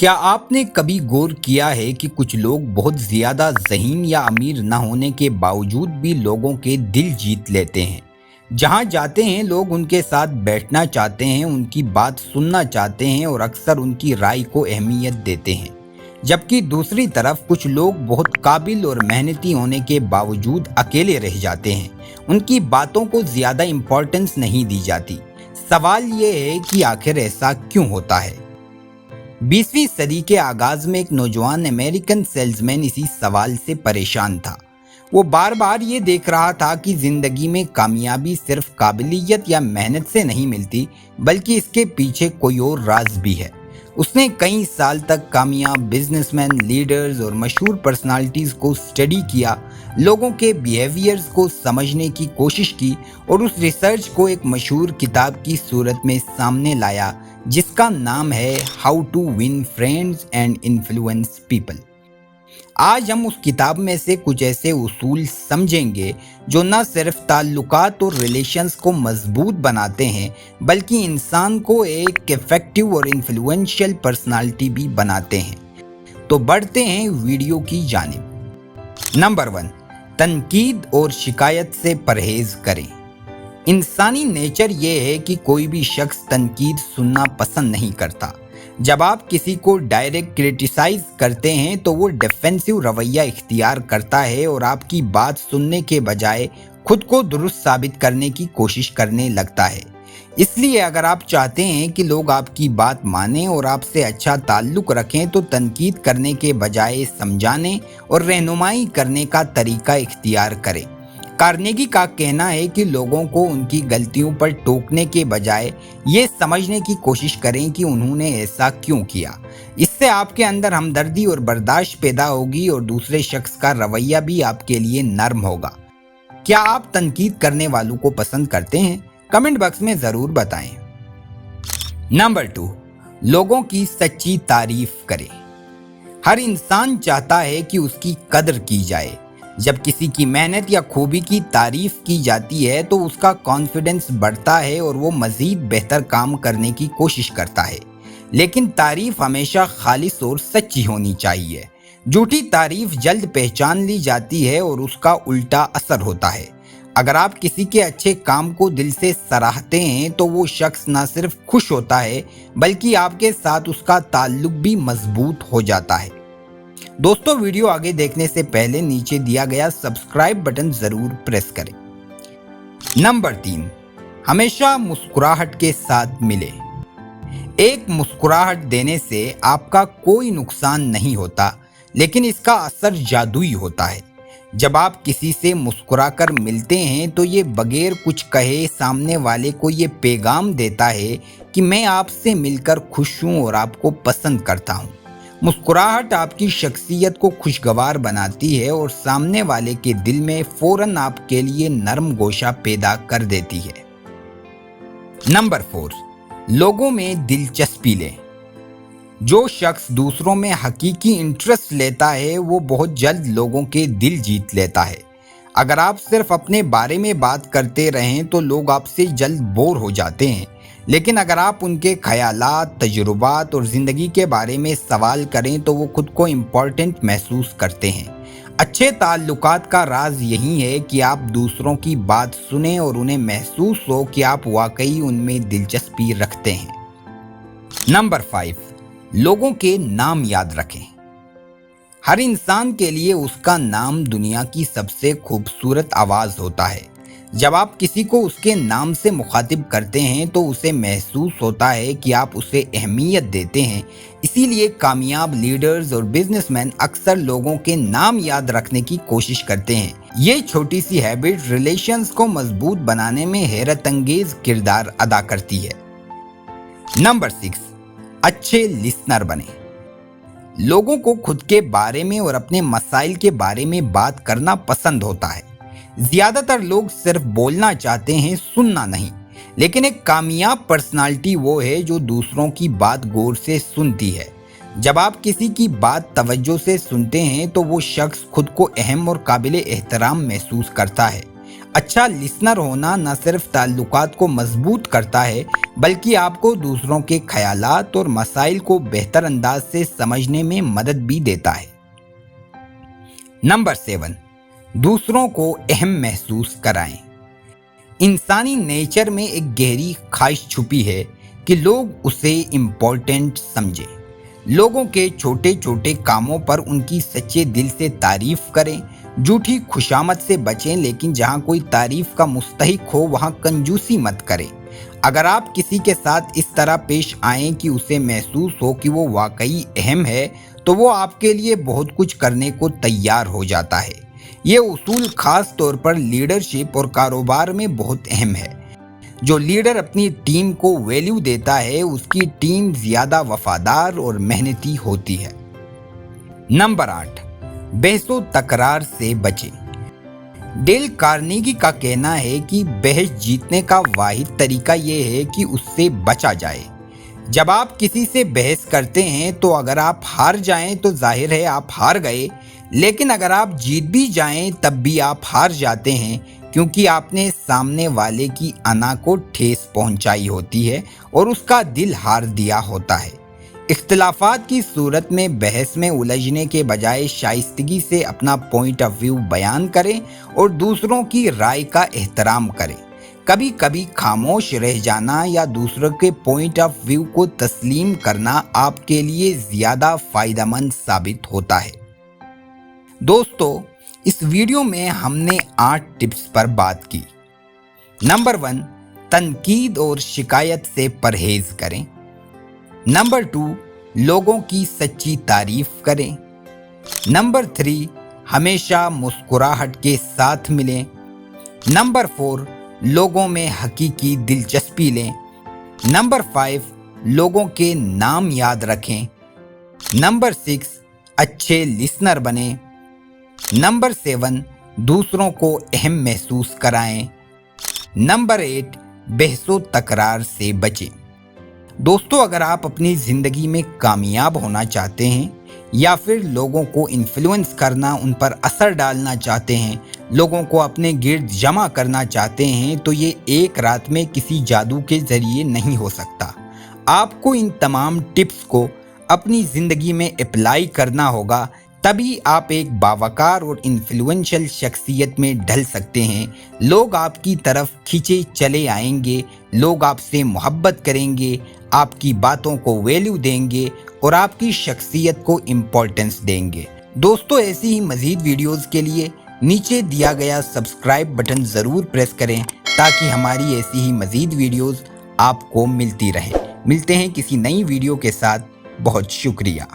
क्या आपने कभी गौर किया है कि कुछ लोग बहुत ज़्यादा ज़हीन या अमीर न होने के बावजूद भी लोगों के दिल जीत लेते हैं। जहाँ जाते हैं लोग उनके साथ बैठना चाहते हैं, उनकी बात सुनना चाहते हैं और अक्सर उनकी राय को अहमियत देते हैं। जबकि दूसरी तरफ कुछ लोग बहुत काबिल और मेहनती होने के बावजूद अकेले रह जाते हैं, उनकी बातों को ज़्यादा इम्पोर्टेंस नहीं दी जाती। सवाल ये है कि आखिर ऐसा क्यों होता है। 20वीं सदी के आगाज में एक नौजवान अमेरिकन सेल्समैन इसी सवाल से परेशान था। वो बार बार ये देख रहा था कि जिंदगी में कामयाबी सिर्फ काबिलियत या मेहनत से नहीं मिलती, बल्कि इसके पीछे कोई और राज भी है। उसने कई साल तक कामयाब बिजनेसमैन, लीडर्स और मशहूर पर्सनालिटीज को स्टडी किया, लोगों के बिहेवियर्स को समझने की कोशिश की और उस रिसर्च को एक मशहूर किताब की सूरत में सामने लाया, जिसका नाम है how to win friends and influence people. आज हम उस किताब में से कुछ ऐसे उसूल समझेंगे जो न सिर्फ ताल्लुकात और रिलेशंस को मजबूत बनाते हैं, बल्कि इंसान को एक इफेक्टिव और इन्फ्लुएंशियल पर्सनालिटी भी बनाते हैं। तो बढ़ते हैं वीडियो की जानिब। नंबर 1, तनकीद और शिकायत से परहेज करें। इंसानी नेचर ये है कि कोई भी शख्स तनकीद सुनना पसंद नहीं करता। जब आप किसी को डायरेक्ट क्रिटिसाइज करते हैं तो वो डिफेंसिव रवैया इख्तियार करता है और आपकी बात सुनने के बजाय खुद को दुरुस्त साबित करने की कोशिश करने लगता है। इसलिए अगर आप चाहते हैं कि लोग आपकी बात मानें और आपसे अच्छा ताल्लुक रखें, तो तनकीद करने के बजाय समझाने और रहनुमाई करने का तरीका इख्तियार करें। कार्नेगी का कहना है कि लोगों को उनकी गलतियों पर टोकने के बजाय ये समझने की कोशिश करें कि उन्होंने ऐसा क्यों किया। इससे आपके अंदर हमदर्दी और बर्दाश्त पैदा होगी और दूसरे शख्स का रवैया भी आपके लिए नरम होगा। क्या आप तनकीद करने वालों को पसंद करते हैं? कमेंट बॉक्स में ज़रूर बताएं। नंबर 2, लोगों की सच्ची तारीफ करें। हर इंसान चाहता है कि उसकी कदर की जाए। जब किसी की मेहनत या खूबी की तारीफ की जाती है तो उसका कॉन्फिडेंस बढ़ता है और वो मज़ीद बेहतर काम करने की कोशिश करता है। लेकिन तारीफ हमेशा खालिस और सच्ची होनी चाहिए। झूठी तारीफ जल्द पहचान ली जाती है और उसका उल्टा असर होता है। अगर आप किसी के अच्छे काम को दिल से सराहते हैं तो वो शख्स न सिर्फ खुश होता है, बल्कि आपके साथ उसका ताल्लुक भी मजबूत हो जाता है। दोस्तों, वीडियो आगे देखने से पहले नीचे दिया गया सब्सक्राइब बटन जरूर प्रेस करें। नंबर 3, हमेशा मुस्कुराहट के साथ मिले। एक मुस्कुराहट देने से आपका कोई नुकसान नहीं होता, लेकिन इसका असर जादुई होता है। जब आप किसी से मुस्कुराकर मिलते हैं तो ये बगैर कुछ कहे सामने वाले को ये पैगाम देता है कि मैं आपसे मिलकर खुश हूँ और आपको पसंद करता हूँ। मुस्कुराहट आपकी शख्सियत को खुशगवार बनाती है और सामने वाले के दिल में फौरन आपके लिए नरम गोशा पैदा कर देती है। नंबर 4, लोगों में दिलचस्पी लें। जो शख्स दूसरों में हकीकी इंटरेस्ट लेता है वो बहुत जल्द लोगों के दिल जीत लेता है। अगर आप सिर्फ अपने बारे में बात करते रहें तो लोग आपसे जल्द बोर हो जाते हैं, लेकिन अगर आप उनके ख्यालात, तजुर्बात और ज़िंदगी के बारे में सवाल करें तो वो खुद को इम्पोर्टेंट महसूस करते हैं। अच्छे ताल्लुकात का राज यही है कि आप दूसरों की बात सुनें और उन्हें महसूस हो कि आप वाकई उनमें दिलचस्पी रखते हैं। नंबर 5, लोगों के नाम याद रखें। हर इंसान के लिए उसका नाम दुनिया की सबसे खूबसूरत आवाज़ होता है। जब आप किसी को उसके नाम से मुखातिब करते हैं तो उसे महसूस होता है कि आप उसे अहमियत देते हैं। इसीलिए कामयाब लीडर्स और बिजनेसमैन अक्सर लोगों के नाम याद रखने की कोशिश करते हैं। ये छोटी सी हैबिट रिलेशंस को मजबूत बनाने में हैरत अंगेज किरदार अदा करती है। नंबर 6, अच्छे लिसनर बने। लोगों को खुद के बारे में और अपने मसाइल के बारे में बात करना पसंद होता है। ज़्यादातर लोग सिर्फ बोलना चाहते हैं, सुनना नहीं। लेकिन एक कामयाब पर्सनालिटी वो है जो दूसरों की बात गौर से सुनती है। जब आप किसी की बात तवज्जो से सुनते हैं तो वो शख्स खुद को अहम और काबिल एहतराम महसूस करता है। अच्छा लिसनर होना न सिर्फ ताल्लुकात को मजबूत करता है बल्कि आपको दूसरों के ख्यालात और मसाइल को बेहतर अंदाज से समझने में मदद भी देता है। नंबर 7, दूसरों को अहम महसूस कराएं। इंसानी नेचर में एक गहरी ख्वाहिश छुपी है कि लोग उसे इम्पोर्टेंट समझें। लोगों के छोटे छोटे कामों पर उनकी सच्चे दिल से तारीफ करें। झूठी खुशामद से बचें, लेकिन जहां कोई तारीफ का मुस्तहिक हो वहां कंजूसी मत करें। अगर आप किसी के साथ इस तरह पेश आएं कि उसे महसूस हो कि वो वाकई अहम है, तो वो आपके लिए बहुत कुछ करने को तैयार हो जाता है। ये उसूल खास तौर पर लीडरशिप और कारोबार में बहुत अहम है। जो लीडर अपनी टीम को वैल्यू देता है, उसकी टीम ज़्यादा वफादार और मेहनती होती है। नंबर 8, बहसो तकरार से बचें। डेल कार्नेगी का कहना है कि बहस जीतने का वाहिद तरीका यह है कि उससे बचा जाए। जब आप किसी से बहस करते हैं तो अगर आप हार जाएं तो जाहिर है आप हार गए, लेकिन अगर आप जीत भी जाएं तब भी आप हार जाते हैं, क्योंकि आपने सामने वाले की अना को ठेस पहुंचाई होती है और उसका दिल हार दिया होता है। इख्तिलाफात की सूरत में बहस में उलझने के बजाय शाइस्तगी से अपना पॉइंट ऑफ व्यू बयान करें और दूसरों की राय का एहतराम करें। कभी कभी खामोश रह जाना या दूसरों के पॉइंट ऑफ व्यू को तस्लीम करना आपके लिए ज़्यादा फ़ायदेमंद साबित होता है। दोस्तों, इस वीडियो में हमने 8 टिप्स पर बात की। नंबर 1, तनकीद और शिकायत से परहेज करें। नंबर 2, लोगों की सच्ची तारीफ करें। नंबर 3, हमेशा मुस्कुराहट के साथ मिलें। नंबर 4, लोगों में हकीकी दिलचस्पी लें। नंबर 5, लोगों के नाम याद रखें। नंबर 6, अच्छे लिसनर बनें। नंबर 7, दूसरों को अहम महसूस कराएं। नंबर 8, बहसो तकरार से बचें। दोस्तों, अगर आप अपनी ज़िंदगी में कामयाब होना चाहते हैं या फिर लोगों को इन्फ्लुएंस करना, उन पर असर डालना चाहते हैं, लोगों को अपने गिर्द जमा करना चाहते हैं, तो ये एक रात में किसी जादू के ज़रिए नहीं हो सकता। आपको इन तमाम टिप्स को अपनी ज़िंदगी में अप्लाई करना होगा, तभी आप एक बावकार और इन्फ्लुएंशियल शख्सियत में ढल सकते हैं। लोग आपकी तरफ खींचे चले आएंगे, लोग आपसे मोहब्बत करेंगे, आपकी बातों को वैल्यू देंगे और आपकी शख्सियत को इम्पोर्टेंस देंगे। दोस्तों, ऐसी ही मज़ीद वीडियोज़ के लिए नीचे दिया गया सब्सक्राइब बटन ज़रूर प्रेस करें ताकि हमारी ऐसी ही मज़ीद वीडियोज़ आपको मिलती रहे। मिलते हैं किसी नई वीडियो के साथ। बहुत शुक्रिया।